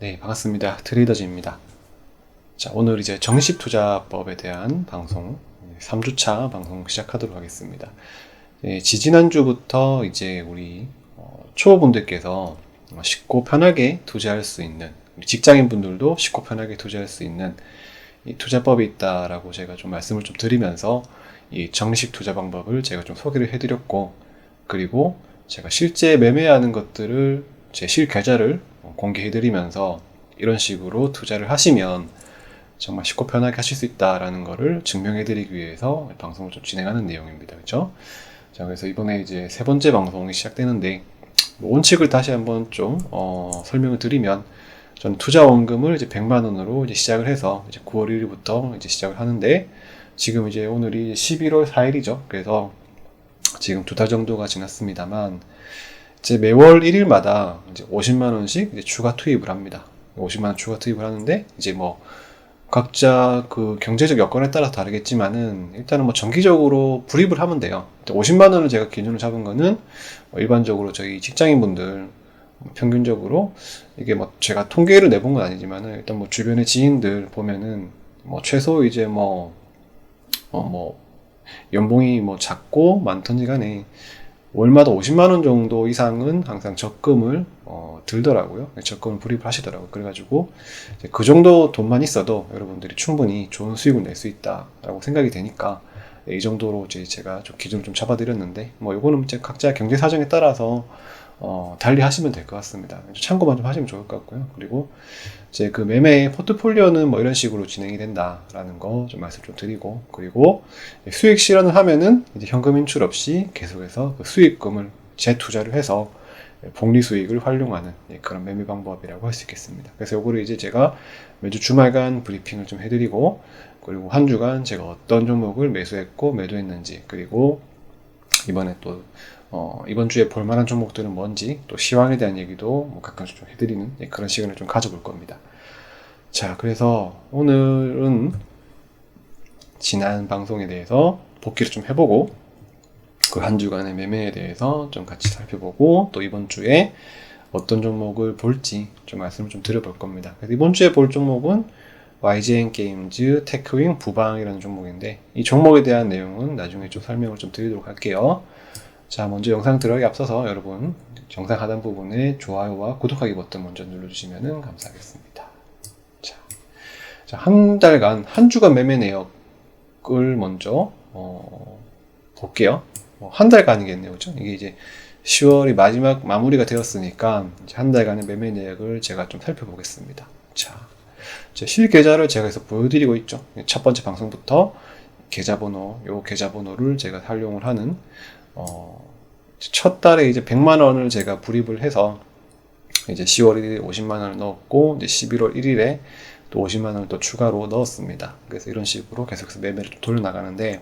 네, 반갑습니다. 트레이더즈입니다. 자, 오늘 이제 정식 투자법에 대한 방송, 3주차 방송 시작하도록 하겠습니다. 지지난주부터 이제 우리 초보분들께서 쉽고 편하게 투자할 수 있는, 직장인 분들도 쉽고 편하게 투자할 수 있는 이 투자법이 있다라고 제가 좀 말씀을 좀 드리면서 이 정식 투자 방법을 제가 좀 소개를 해드렸고, 그리고 제가 실제 매매하는 것들을 제 실계좌를 공개해드리면서 이런 식으로 투자를 하시면 정말 쉽고 편하게 하실 수 있다라는 거를 증명해드리기 위해서 방송을 좀 진행하는 내용입니다. 그렇죠? 자, 그래서 이번에 이제 세 번째 방송이 시작되는데, 원칙을 다시 한번 좀 설명을 드리면, 저는 투자 원금을 이제 100만 원으로 이제 시작을 해서 이제 9월 1일부터 이제 시작을 하는데, 지금 이제 오늘이 11월 4일이죠. 그래서 지금 2달 정도가 지났습니다만, 이제 매월 1일마다 이제 50만 원씩 이제 추가 투입을 합니다. 50만 원 추가 투입을 하는데, 이제 뭐 각자 그 경제적 여건에 따라 다르겠지만은 일단은 뭐 정기적으로 불입을 하면 돼요. 50만 원을 제가 기준으로 잡은 거는 일반적으로 저희 직장인분들 평균적으로, 이게 뭐 제가 통계를 내본 건 아니지만은 일단 뭐 주변의 지인들 보면은 뭐 최소 이제 뭐 연봉이 뭐 작고 많던지 간에 월마다 50만 원 정도 이상은 항상 적금을 들더라고요. 적금을 불입을 하시더라고요. 그래가지고 그 정도 돈만 있어도 여러분들이 충분히 좋은 수익을 낼 수 있다라고 생각이 되니까, 이 정도로 이제 제가 좀 기준을 좀 잡아드렸는데, 뭐 이거는 이제 각자 경제 사정에 따라서 달리 하시면 될 것 같습니다. 참고만 좀 하시면 좋을 것 같고요. 그리고 이제 그 매매 포트폴리오는 뭐 이런 식으로 진행이 된다라는 거 좀 말씀 좀 드리고, 그리고 수익 실현을 하면은 이제 현금 인출 없이 계속해서 그 수익금을 재투자를 해서 복리 수익을 활용하는 그런 매매 방법이라고 할 수 있겠습니다. 그래서 요거를 이제 제가 매주 주말간 브리핑을 좀 해드리고, 그리고 한 주간 제가 어떤 종목을 매수했고 매도했는지, 그리고 이번에 또 이번 주에 볼만한 종목들은 뭔지, 또 시황에 대한 얘기도 뭐 가끔씩 좀 해드리는 그런 시간을 좀 가져볼 겁니다. 자, 그래서 오늘은 지난 방송에 대해서 복기를 좀 해보고, 그 한 주간의 매매에 대해서 좀 같이 살펴보고, 또 이번 주에 어떤 종목을 볼지 좀 말씀을 좀 드려볼 겁니다. 그래서 이번 주에 볼 종목은 YGN 게임즈 테크윙 부방이라는 종목인데, 이 종목에 대한 내용은 나중에 좀 설명을 좀 드리도록 할게요. 자, 먼저 영상 들어가기 앞서서 여러분 영상 하단 부분에 좋아요와 구독하기 버튼 먼저 눌러주시면 감사하겠습니다. 자, 한 달간, 한 주간 매매 내역을 먼저 볼게요. 한 달간이겠네요. 그렇죠? 이게 이제 10월이 마지막 마무리가 되었으니까 이제 한 달간의 매매 내역을 제가 좀 살펴보겠습니다. 자, 실계좌를 제가 해서 보여드리고 있죠. 첫 번째 방송부터 계좌번호, 요 계좌번호를 제가 활용을 하는, 첫 달에 이제 100만 원을 제가 불입을 해서 이제 10월 1일에 50만 원을 넣었고, 이제 11월 1일에 또 50만 원을 또 추가로 넣었습니다. 그래서 이런 식으로 계속해서 매매를 돌려나가는데,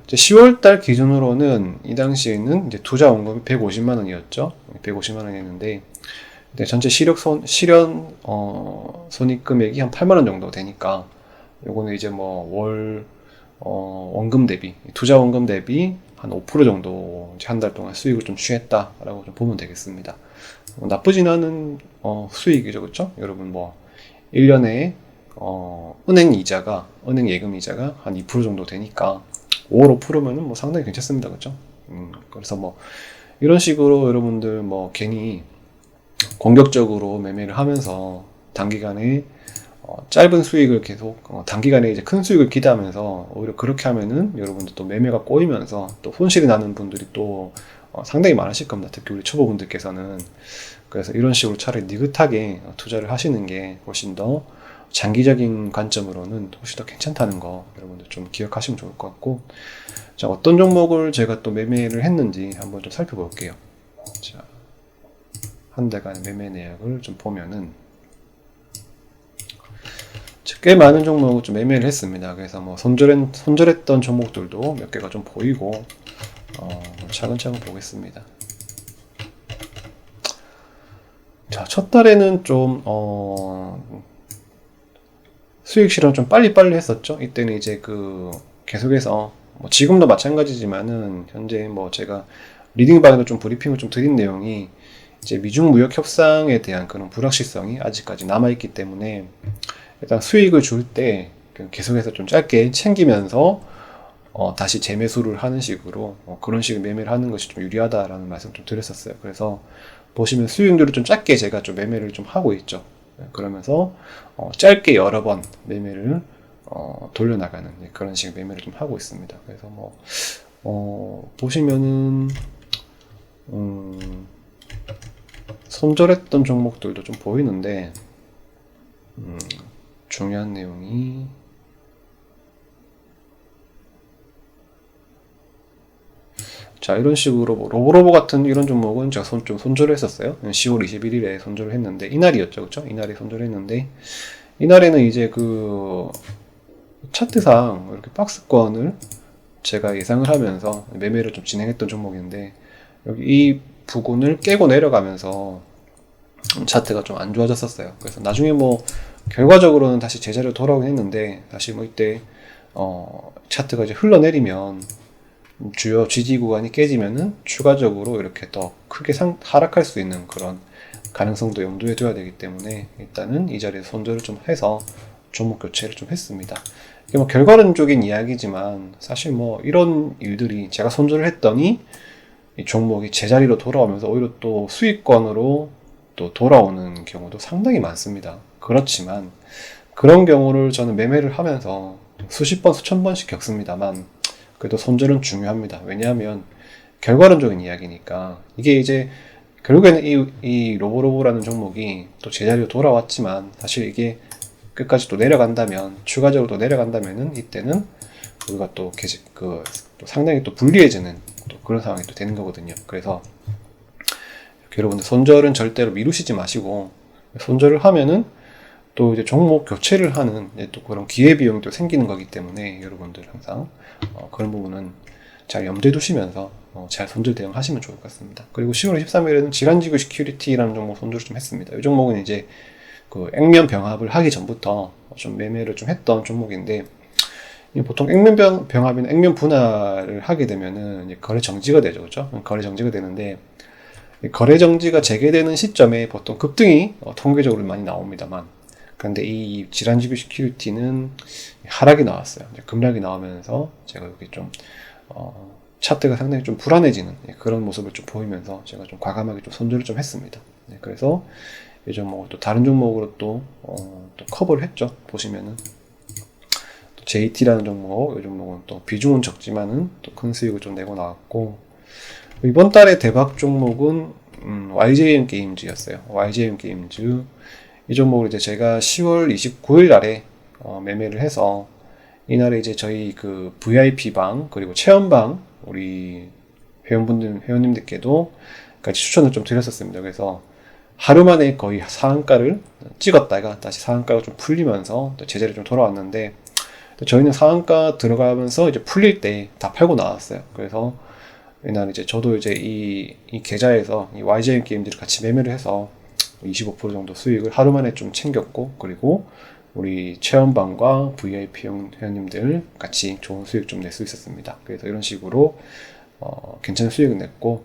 이제 10월 달 기준으로는 이 당시에는 이제 투자 원금이 150만 원이었죠. 150만 원이었는데, 전체 실현 손익 금액이 한 8만 원 정도 되니까, 요거는 이제 뭐 월 원금 대비, 투자 원금 대비 한 5% 정도 한 달 동안 수익을 좀 취했다라고 좀 보면 되겠습니다. 나쁘진 않은 수익이죠, 그렇죠? 여러분 뭐 1년에 은행 예금 이자가 한 2% 정도 되니까 5월 5%면은 뭐 상당히 괜찮습니다, 그렇죠? 그래서 뭐 이런 식으로 여러분들 뭐 괜히 공격적으로 매매를 하면서 단기간에 짧은 수익을 계속 단기간에 이제 큰 수익을 기대하면서 오히려 그렇게 하면은 여러분들 또 매매가 꼬이면서 또 손실이 나는 분들이 또 상당히 많으실 겁니다. 특히 우리 초보분들께서는. 그래서 이런 식으로 차라리 니긋하게 투자를 하시는 게 훨씬 더 장기적인 관점으로는 훨씬 더 괜찮다는 거 여러분들 좀 기억하시면 좋을 것 같고, 자, 어떤 종목을 제가 또 매매를 했는지 한번 좀 살펴볼게요. 자, 한 달간의 매매 내역을 좀 보면은 꽤 많은 종목을 좀 매매를 했습니다. 그래서 뭐 손절했던 종목들도 몇 개가 좀 보이고, 차근차근 보겠습니다. 자, 첫 달에는 좀 수익 실현 좀 빨리빨리 했었죠. 이때는 이제 계속해서 뭐 지금도 마찬가지지만은 현재 뭐 제가 리딩방에도 좀 브리핑을 좀 드린 내용이, 이제 미중 무역 협상에 대한 그런 불확실성이 아직까지 남아있기 때문에 일단 수익을 줄 때 계속해서 좀 짧게 챙기면서 다시 재매수를 하는 식으로 그런 식의 매매를 하는 것이 좀 유리하다라는 말씀 좀 드렸었어요. 그래서 보시면 수익률을 좀 짧게 제가 좀 매매를 좀 하고 있죠. 그러면서 짧게 여러 번 매매를 돌려나가는 그런 식의 매매를 좀 하고 있습니다. 그래서 보시면은 손절했던 종목들도 좀 보이는데 중요한 내용이 자, 이런 식으로 로보로보 같은 이런 종목은 제가 좀 손절을 했었어요. 10월 21일에 손절을 했는데 이날이었죠, 그렇죠? 이날에 손절을 했는데 이날에는 이제 그 차트상 이렇게 박스권을 제가 예상을 하면서 매매를 좀 진행했던 종목인데 여기 이 부근을 깨고 내려가면서 차트가 좀 안 좋아졌었어요. 그래서 나중에 결과적으로는 다시 제자리로 돌아오긴 했는데 다시 이때 차트가 이제 흘러내리면 주요 지지 구간이 깨지면은 추가적으로 이렇게 더 크게 하락할 수 있는 그런 가능성도 염두에 둬야 되기 때문에 일단은 이 자리에서 손절을 좀 해서 종목 교체를 좀 했습니다. 이게 결과론적인 이야기지만 사실 이런 일들이 제가 손절을 했더니 이 종목이 제자리로 돌아오면서 오히려 또 수익권으로 또 돌아오는 경우도 상당히 많습니다. 그렇지만 그런 경우를 저는 매매를 하면서 수십 번, 수천 번씩 겪습니다만 그래도 손절은 중요합니다. 왜냐하면 결과론적인 이야기니까 이게 이제 결국에는 이 로보로보라는 종목이 또 제자리로 돌아왔지만 사실 이게 끝까지 또 내려간다면 추가적으로 또 내려간다면은 이때는 우리가 또 상당히 또 불리해지는 또 그런 상황이 또 되는 거거든요. 그래서 여러분들 손절은 절대로 미루시지 마시고 손절을 하면은 또 이제 종목 교체를 하는 또 그런 기회비용이 또 생기는 거기 때문에 여러분들 항상 그런 부분은 잘 염두에 두시면서 잘 손절 대응하시면 좋을 것 같습니다. 그리고 10월 23일에는 질환지구 시큐리티라는 종목 손절을 좀 했습니다. 이 종목은 이제 그 액면 병합을 하기 전부터 좀 매매를 좀 했던 종목인데 보통 액면 병합이나 액면 분할을 하게 되면은 이제 거래 정지가 되죠, 그렇죠? 거래 정지가 되는데 거래 정지가 재개되는 시점에 보통 급등이 통계적으로 많이 나옵니다만 그런데 이 질환지구 시큐리티는 하락이 나왔어요. 급락이 나오면서 제가 여기 좀 차트가 상당히 좀 불안해지는 그런 모습을 좀 보이면서 제가 좀 과감하게 좀 손절을 좀 했습니다. 그래서 이 종목을 또 다른 종목으로 또 커버를 했죠. 보시면은 또 JT라는 종목, 이 종목은 또 비중은 적지만은 또 큰 수익을 좀 내고 나왔고 이번 달의 대박 종목은 YJM 게임즈였어요. YJM 게임즈 이 종목을 이제 제가 10월 29일 날에 매매를 해서 이날에 이제 저희 그 VIP 방 그리고 체험방 우리 회원님들께도 같이 추천을 좀 드렸었습니다. 그래서 하루 만에 거의 상한가를 찍었다가 다시 상한가가 좀 풀리면서 또 제자리로 좀 돌아왔는데 저희는 상한가 들어가면서 이제 풀릴 때 다 팔고 나왔어요. 그래서 이날 이제 저도 이제 이 계좌에서 이 YJM 게임들을 같이 매매를 해서 25% 정도 수익을 하루 만에 좀 챙겼고 그리고 우리 체험방과 VIP 회원님들 같이 좋은 수익 좀 낼 수 있었습니다. 그래서 이런 식으로 괜찮은 수익을 냈고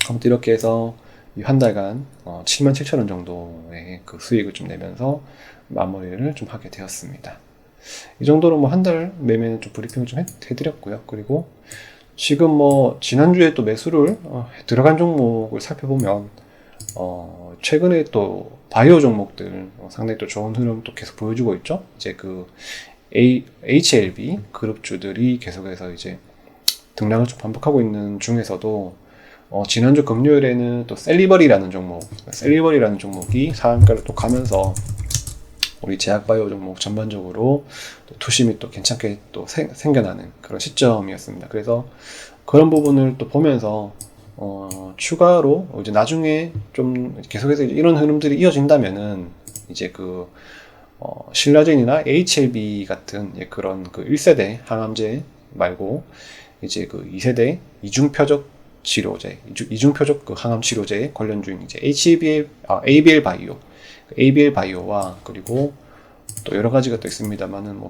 아무튼 이렇게 해서 한 달간 77,000원 정도의 그 수익을 좀 내면서 마무리를 좀 하게 되었습니다. 이 정도로 한 달 매매는 좀 브리핑을 좀 해드렸고요. 그리고 지금 지난주에 또 매수를 들어간 종목을 살펴보면 최근에 또 바이오 종목들 상당히 또 좋은 흐름 또 계속 보여주고 있죠. 이제 그 HLB 그룹주들이 계속해서 이제 등락을 좀 반복하고 있는 중에서도 지난주 금요일에는 또 셀리버리라는 종목이 상한가를 또 가면서 우리 제약바이오 종목 전반적으로 또 투심이 또 괜찮게 또 생겨나는 그런 시점이었습니다. 그래서 그런 부분을 또 보면서 추가로 이제 나중에 좀 계속해서 이런 흐름들이 이어진다면은 이제 그 신라젠이나 HLB 같은 그런 그 1세대 항암제 말고 이제 그 2세대 이중표적 치료제, 이중표적 그 항암 치료제 관련주인 이제 ABL 바이오, ABL 바이오와 그리고 또 여러 가지가 또 있습니다만은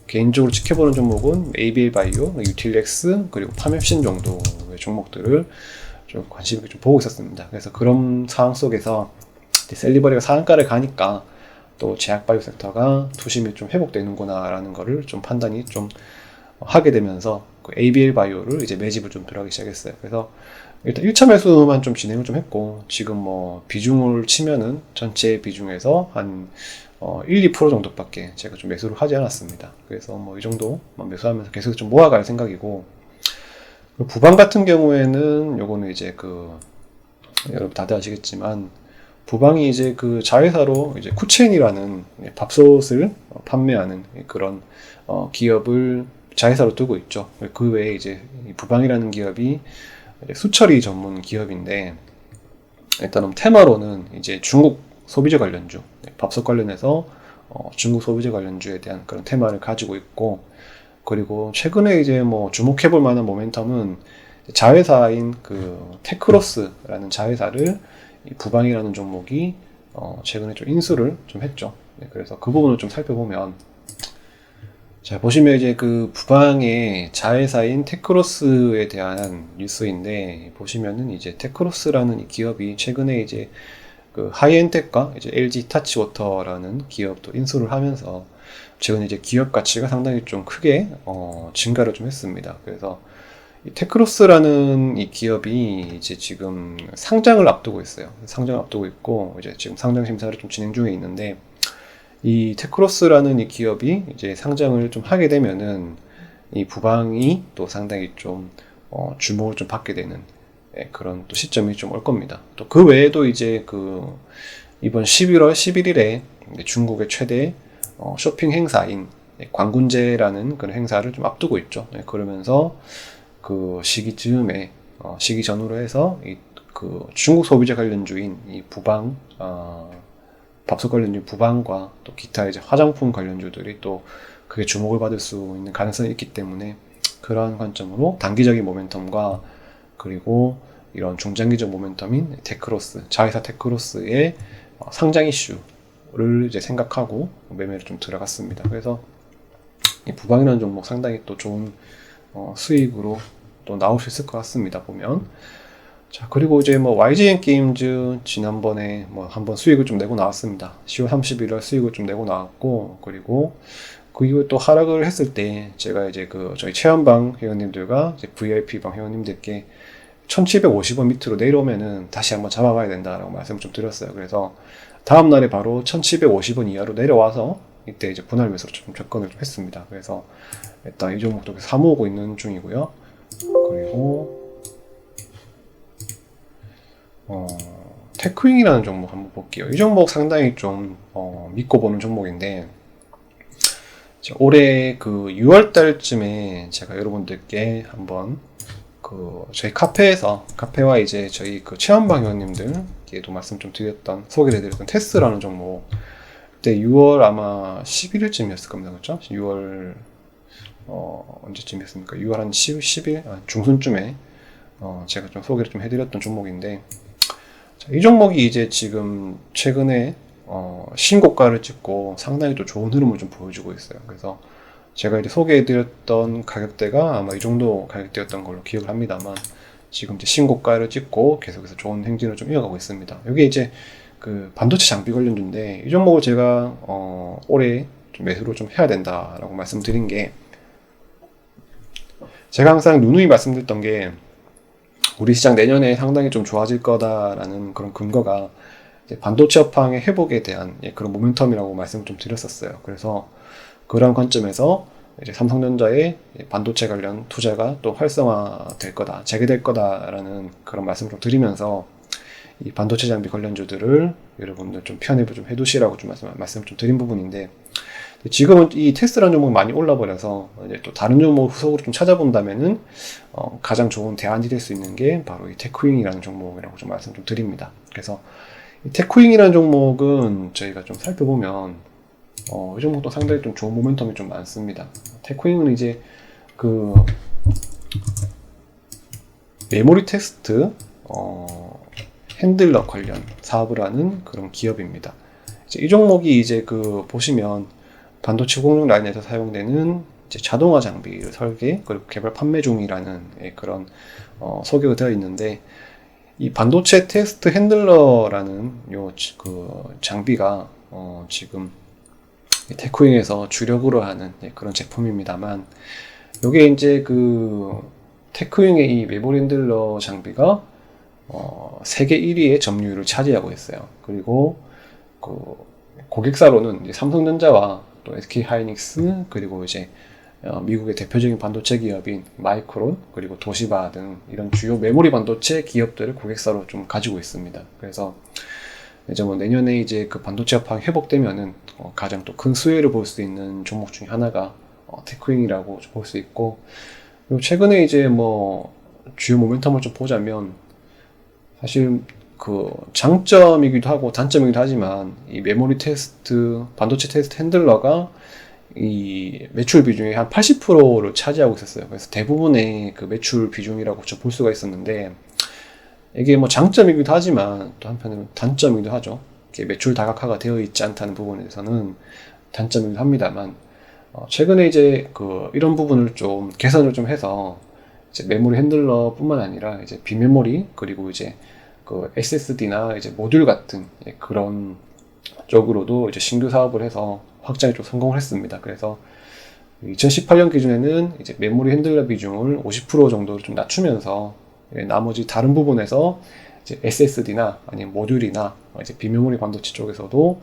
개인적으로 지켜보는 종목은 ABL 바이오, 유틸렉스 그리고 파맵신 정도의 종목들을 좀 관심 있게 좀 보고 있었습니다. 그래서 그런 상황 속에서 셀리버리가 상한가를 가니까 또 제약바이오 섹터가 투심이 좀 회복되는구나 라는 거를 좀 판단이 좀 하게 되면서 그 ABL 바이오를 이제 매집을 좀 들어가기 시작했어요. 그래서 일단 1차 매수만 좀 진행을 좀 했고, 지금 뭐 비중을 치면은 전체 비중에서 한 1, 2% 정도밖에 제가 좀 매수를 하지 않았습니다. 그래서 뭐 이 정도 매수하면서 계속 좀 모아갈 생각이고, 부방 같은 경우에는 요거는 이제 여러분 다들 아시겠지만, 부방이 이제 그 자회사로 이제 쿠첸이라는 밥솥을 판매하는 그런 기업을 자회사로 두고 있죠. 그 외에 이제 부방이라는 기업이 수처리 전문 기업인데, 일단은 테마로는 이제 중국 소비재 관련주, 밥솥 관련해서 중국 소비재 관련주에 대한 그런 테마를 가지고 있고, 그리고 최근에 이제 뭐 주목해볼 만한 모멘텀은 자회사인 그 테크로스라는 자회사를 이 부방이라는 종목이 최근에 좀 인수를 좀 했죠. 그래서 그 부분을 좀 살펴보면, 자, 보시면 이제 그 부방의 자회사인 테크로스에 대한 뉴스인데, 보시면은 이제 테크로스라는 이 기업이 최근에 이제 그 하이엔텍과 이제 LG 타치워터라는 기업도 인수를 하면서 최근에 이제 기업 가치가 상당히 좀 크게 증가를 좀 했습니다. 그래서 이 테크로스라는 이 기업이 이제 지금 상장을 앞두고 있어요. 상장을 앞두고 있고, 이제 지금 상장 심사를 좀 진행 중에 있는데, 이 테크로스라는 이 기업이 이제 상장을 좀 하게 되면은 이 부방이 또 상당히 좀 주목을 좀 받게 되는 그런 또 시점이 좀 올 겁니다. 또 그 외에도 이제 이번 11월 11일에 중국의 최대 쇼핑 행사인 광군제라는 그런 행사를 좀 앞두고 있죠. 그러면서 그 시기 즈음에 시기 전후로 해서 그 중국 소비재 관련주인 이 부방 밥솥 관련주 부방과 또 기타 이제 화장품 관련주들이 또 그게 주목을 받을 수 있는 가능성이 있기 때문에, 그러한 관점으로 단기적인 모멘텀과 그리고 이런 중장기적 모멘텀인 테크로스, 자회사 테크로스의 상장 이슈를 이제 생각하고 매매를 좀 들어갔습니다. 그래서 이 부방이라는 종목 상당히 또 좋은 수익으로 또 나올 수 있을 것 같습니다, 보면. 자, 그리고 이제 뭐 YGN 게임즈 지난번에 뭐 한번 수익을 좀 내고 나왔습니다. 10월 31일 수익을 좀 내고 나왔고, 그리고 그 이후에 또 하락을 했을 때 제가 이제 저희 체험방 회원님들과 이제 VIP방 회원님들께 1750원 밑으로 내려오면은 다시 한번 잡아봐야 된다라고 말씀을 좀 드렸어요. 그래서 다음날에 바로 1750원 이하로 내려와서 이때 이제 분할 매수로 좀 접근을 좀 했습니다. 그래서 일단 이 종목도 사모으고 있는 중이고요. 그리고 테크윙이라는 종목 한번 볼게요. 이 종목 상당히 좀 믿고 보는 종목인데, 올해 그 6월 달쯤에 제가 여러분들께 한번 저희 카페와 이제 저희 그 체험방 회원님들께도 말씀 좀 드렸던, 소개를 해드렸던 테스라는 종목, 그때 6월 아마 11일쯤이었을 겁니다. 그렇죠? 6월 언제쯤이었습니까? 6월 한 10일 중순쯤에 제가 좀 소개를 좀 해드렸던 종목인데, 자, 이 종목이 이제 지금 최근에 신고가를 찍고 상당히 또 좋은 흐름을 좀 보여주고 있어요. 그래서 제가 이제 소개해드렸던 가격대가 아마 이 정도 가격대였던 걸로 기억을 합니다만, 지금 이제 신고가를 찍고 계속해서 좋은 행진을 좀 이어가고 있습니다. 이게 이제 그 반도체 장비 관련주인데, 이 종목을 제가 올해 좀 매수를 좀 해야 된다라고 말씀드린 게, 제가 항상 누누이 말씀드렸던 게, 우리 시장 내년에 상당히 좀 좋아질 거다라는 그런 근거가 이제 반도체 업황의 회복에 대한 그런 모멘텀이라고 말씀을 좀 드렸었어요. 그래서 그런 관점에서 이제 삼성전자의 반도체 관련 투자가 또 활성화될 거다, 재개될 거다라는 그런 말씀을 좀 드리면서, 이 반도체 장비 관련주들을 여러분들 좀 편입을 좀 해두시라고 좀 말씀을 좀 드린 부분인데, 지금은 이 테스라는 종목이 많이 올라버려서 이제 또 다른 종목을 후속으로 좀 찾아본다면은 가장 좋은 대안이 될 수 있는 게 바로 이 테크윙이라는 종목이라고 좀 말씀 좀 드립니다. 그래서 이 테크윙이라는 종목은 저희가 좀 살펴보면 이 종목도 상당히 좀 좋은 모멘텀이 좀 많습니다. 테크윙은 이제 메모리 테스트 핸들러 관련 사업을 하는 그런 기업입니다. 이 종목이 이제 보시면 반도체 공정 라인에서 사용되는 이제 자동화 장비를 설계 그리고 개발 판매 중이라는 그런 소개가 되어 있는데, 이 반도체 테스트 핸들러라는 장비가 지금 테크윙에서 주력으로 하는 그런 제품입니다만, 요게 이제 테크윙의 이 메모리 핸들러 장비가 세계 1위의 점유율을 차지하고 있어요. 그리고 고객사로는 이제 삼성전자와 또 SK 하이닉스, 그리고 이제 미국의 대표적인 반도체 기업인 마이크론, 그리고 도시바 등 이런 주요 메모리 반도체 기업들을 고객사로 좀 가지고 있습니다. 그래서 이제 내년에 이제 반도체 업황이 회복되면은 가장 또 큰 수혜를 볼 수 있는 종목 중에 하나가 테크윙이라고 볼 수 있고, 그리고 최근에 이제 주요 모멘텀을 좀 보자면, 사실 장점이기도 하고 단점이기도 하지만, 이 메모리 테스트, 반도체 테스트 핸들러가 이 매출 비중의 한 80%를 차지하고 있었어요. 그래서 대부분의 매출 비중이라고 볼 수가 있었는데, 이게 장점이기도 하지만 또 한편으로는 단점이기도 하죠. 매출 다각화가 되어 있지 않다는 부분에 대해서는 단점이기도 합니다만, 최근에 이제 이런 부분을 좀 개선을 좀 해서 이제 메모리 핸들러뿐만 아니라 이제 비메모리, 그리고 이제 SSD나 이제 모듈 같은 그런 쪽으로도 이제 신규 사업을 해서 확장에 좀 성공을 했습니다. 그래서 2018년 기준에는 이제 메모리 핸들러 비중을 50% 정도로 좀 낮추면서 나머지 다른 부분에서 이제 SSD나 아니면 모듈이나 이제 비메모리 반도체 쪽에서도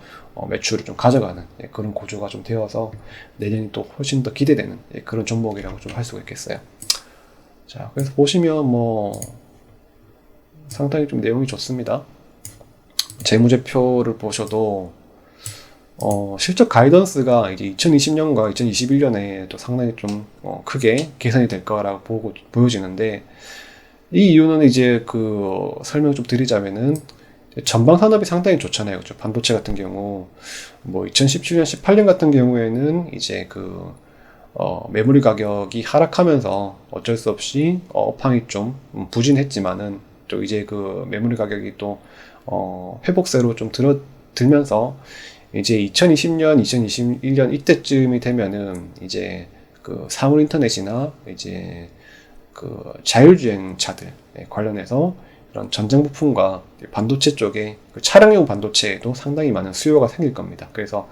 매출을 좀 가져가는 그런 구조가 좀 되어서 내년이 또 훨씬 더 기대되는 그런 종목이라고 좀 할 수가 있겠어요. 자, 그래서 보시면 상당히 좀 내용이 좋습니다. 재무제표를 보셔도 실적 가이던스가 이제 2020년과 2021년에 또 상당히 좀 크게 개선이 될 거라고 보여지는데, 이 이유는 이제 설명을 좀 드리자면은 전방 산업이 상당히 좋잖아요. 그렇죠? 반도체 같은 경우 2017년, 18년 같은 경우에는 이제 메모리 가격이 하락하면서 어쩔 수 없이 업황이 좀 부진했지만은, 또 이제 메모리 가격이 또 회복세로 좀 들면서 이제 2020년, 2021년 이때쯤이 되면은 이제 사물 인터넷이나 이제 자율주행차들 관련해서 이런 전장 부품과 반도체 쪽에 차량용 반도체에도 상당히 많은 수요가 생길 겁니다. 그래서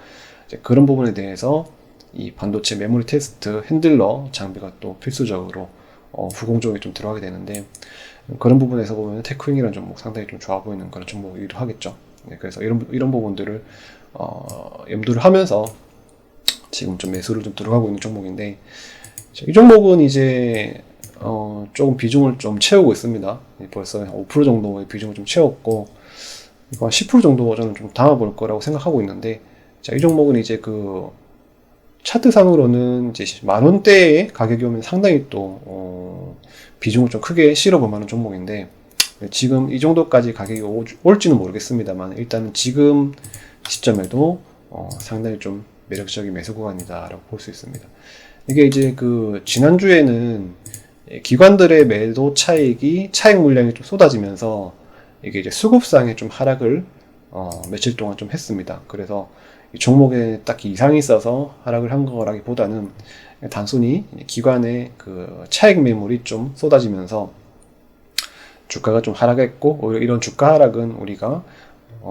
이제 그런 부분에 대해서 이 반도체 메모리 테스트 핸들러 장비가 또 필수적으로 후공종에 좀 들어가게 되는데, 그런 부분에서 보면 테크윙이라는 종목 상당히 좀 좋아 보이는 그런 종목이기도 하겠죠. 그래서 이런 부분들을 염두를 하면서 지금 좀 매수를 좀 들어가고 있는 종목인데, 이 종목은 이제 조금 비중을 좀 채우고 있습니다. 벌써 5% 정도의 비중을 좀 채웠고, 이거 한 10% 정도 저는 좀 담아볼 거라고 생각하고 있는데, 자, 이 종목은 이제 차트상으로는 이제 10,000원대의 가격이 오면 상당히 또 비중을 좀 크게 실어볼 만한 종목인데, 지금 이 정도까지 가격이 올지는 모르겠습니다만, 일단은 지금 시점에도 상당히 좀 매력적인 매수 구간이다라고 볼 수 있습니다. 이게 이제 지난주에는 기관들의 매도 차익 물량이 좀 쏟아지면서 이게 이제 수급상에 좀 하락을 며칠 동안 좀 했습니다. 그래서 이 종목에 딱히 이상이 있어서 하락을 한 거라기보다는 단순히 기관의 차익 매물이 좀 쏟아지면서 주가가 좀 하락했고, 오히려 이런 주가 하락은 우리가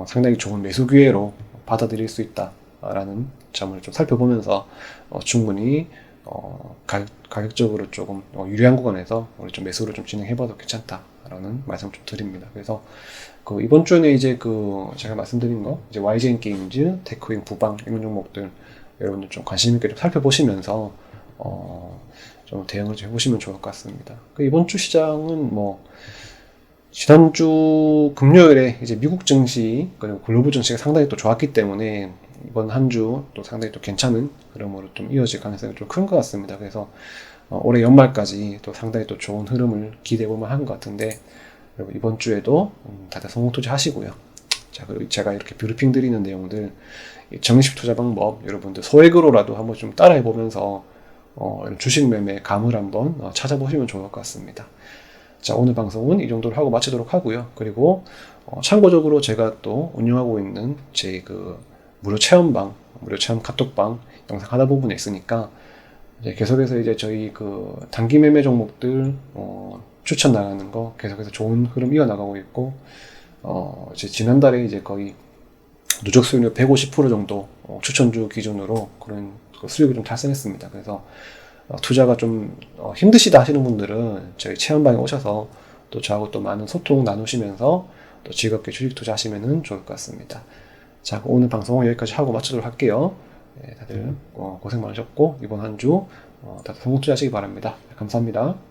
상당히 좋은 매수 기회로 받아들일 수 있다라는 점을 좀 살펴보면서 충분히 가격적으로 조금 유리한 구간에서 우리 좀 매수를 좀 진행해봐도 괜찮다라는 말씀 좀 드립니다. 그래서 이번 주에는 이제 제가 말씀드린 거 이제 YGN 게임즈, 테크윙, 부방 이런 종목들 여러분들 좀 관심 있게 좀 살펴보시면서 좀 대응을 좀 해보시면 좋을 것 같습니다. 이번 주 시장은 지난주 금요일에 이제 미국 증시 그리고 글로벌 증시가 상당히 또 좋았기 때문에 이번 한 주 또 상당히 또 괜찮은 흐름으로 좀 이어질 가능성이 좀 큰 것 같습니다. 그래서 올해 연말까지 또 상당히 또 좋은 흐름을 기대해 볼 만한 것 같은데, 여러분 이번 주에도 다들 성공 투자하시고요. 자, 그리고 제가 이렇게 브리핑 드리는 내용들 정식 투자 방법 여러분들 소액으로라도 한번 좀 따라해 보면서 주식 매매 감을 한번 찾아보시면 좋을 것 같습니다. 자, 오늘 방송은 이 정도로 하고 마치도록 하고요. 그리고 참고적으로 제가 또 운영하고 있는 제 무료 체험 카톡방 영상 하나 부분에 있으니까 이제 계속해서 이제 저희 단기 매매 종목들 추천 나가는 거 계속해서 좋은 흐름 이어나가고 있고, 이제 지난달에 이제 거의 누적 수익률 150% 정도 추천주 기준으로 그런 수익을 좀 달성했습니다. 그래서 투자가 좀 힘드시다 하시는 분들은 저희 체험방에 오셔서 또 저하고 또 많은 소통 나누시면서 또 즐겁게 주식 투자하시면 좋을 것 같습니다. 자, 오늘 방송은 여기까지 하고 마치도록 할게요. 다들 고생 많으셨고 이번 한 주 다들 성공 투자하시기 바랍니다. 감사합니다.